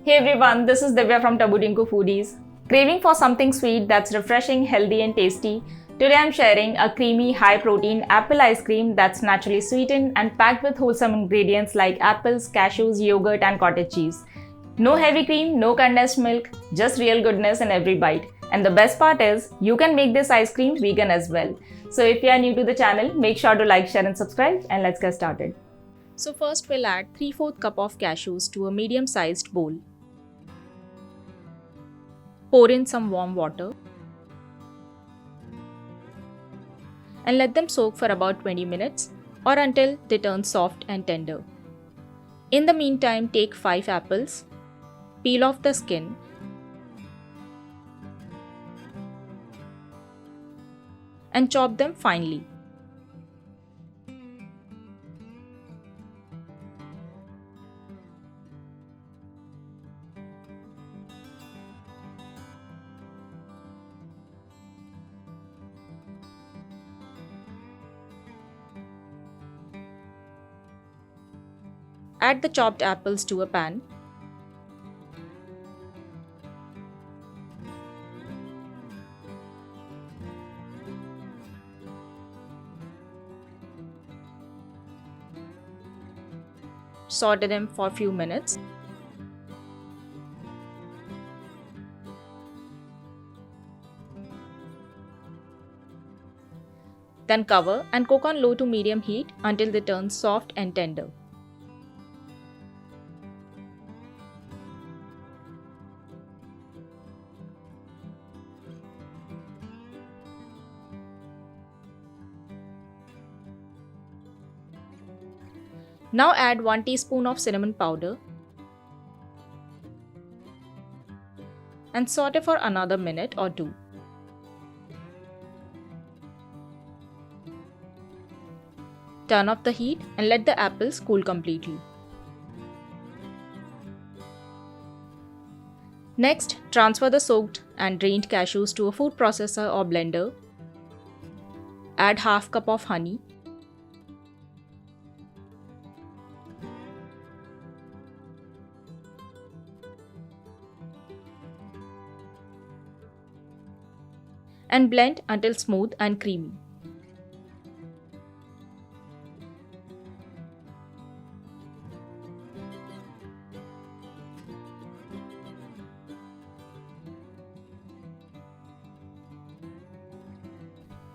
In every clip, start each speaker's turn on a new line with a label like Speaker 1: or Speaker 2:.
Speaker 1: Hey everyone, this is Divya from Tabudinku Foodies. Craving for something sweet that's refreshing, healthy, and tasty? Today I'm sharing a creamy, high protein apple ice cream that's naturally sweetened and packed with wholesome ingredients like apples, cashews, yogurt, and cottage cheese. No heavy cream, no condensed milk, just real goodness in every bite. And the best part is, you can make this ice cream vegan as well. So if you are new to the channel, make sure to like, share, and subscribe, and let's get started. So first we'll add 3/4 cup of cashews to a medium-sized bowl. Pour in some warm water and let them soak for about 20 minutes or until they turn soft and tender. In the meantime, take 5 apples, peel off the skin and chop them finely. Add the chopped apples to a pan. Saute them for a few minutes. Then cover and cook on low to medium heat until they turn soft and tender. Now add 1 teaspoon of cinnamon powder and saute for another minute or two. Turn off the heat and let the apples cool completely. Next, transfer the soaked and drained cashews to a food processor or blender. Add half cup of honey. And blend until smooth and creamy.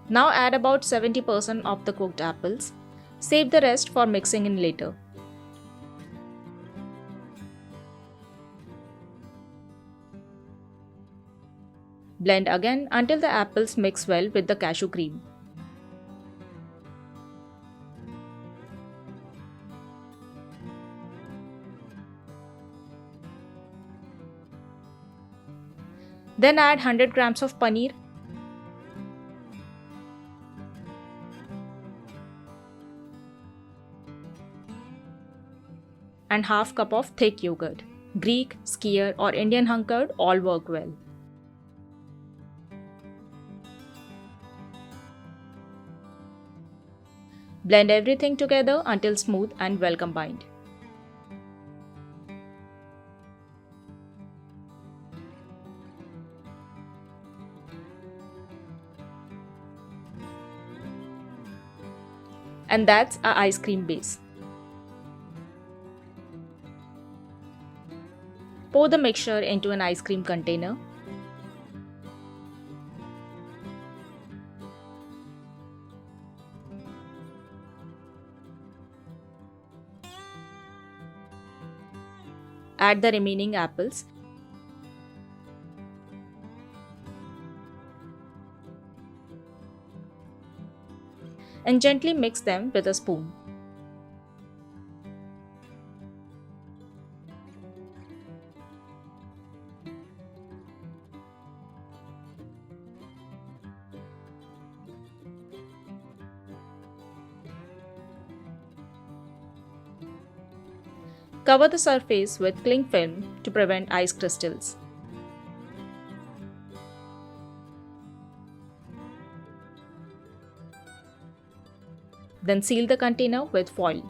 Speaker 1: Now add about 70% of the cooked apples. Save the rest for mixing in later. Blend again until the apples mix well with the cashew cream. Then add 100 grams of paneer and half cup of thick yogurt. Greek, Skyr or Indian hung curd all work well. Blend everything together until smooth and well combined. And that's our ice cream base. Pour the mixture into an ice cream container. Add the remaining apples. And gently mix them with a spoon. Cover the surface with cling film to prevent ice crystals. Then seal the container with foil.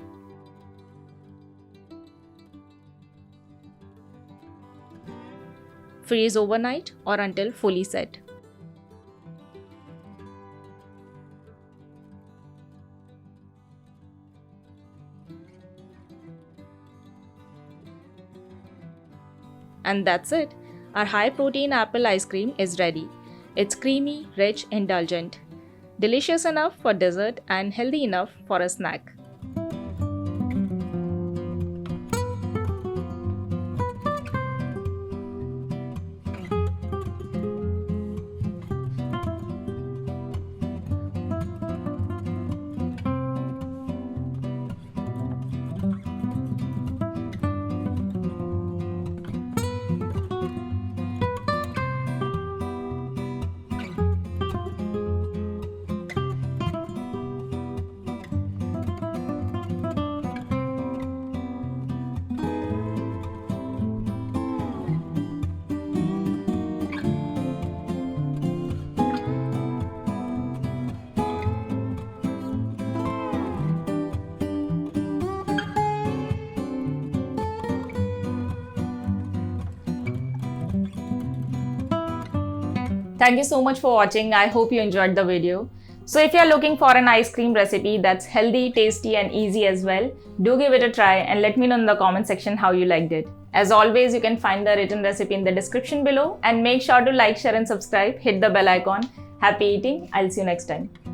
Speaker 1: Freeze overnight or until fully set. And that's it. Our high protein apple ice cream is ready. It's creamy, rich, indulgent. Delicious enough for dessert and healthy enough for a snack. Thank you so much for watching. I hope you enjoyed the video. So if you are looking for an ice cream recipe that's healthy, tasty and easy as well, do give it a try and let me know in the comment section how you liked it. As always, you can find the written recipe in the description below and make sure to like, share and subscribe. Hit the bell icon. Happy eating. I'll see you next time.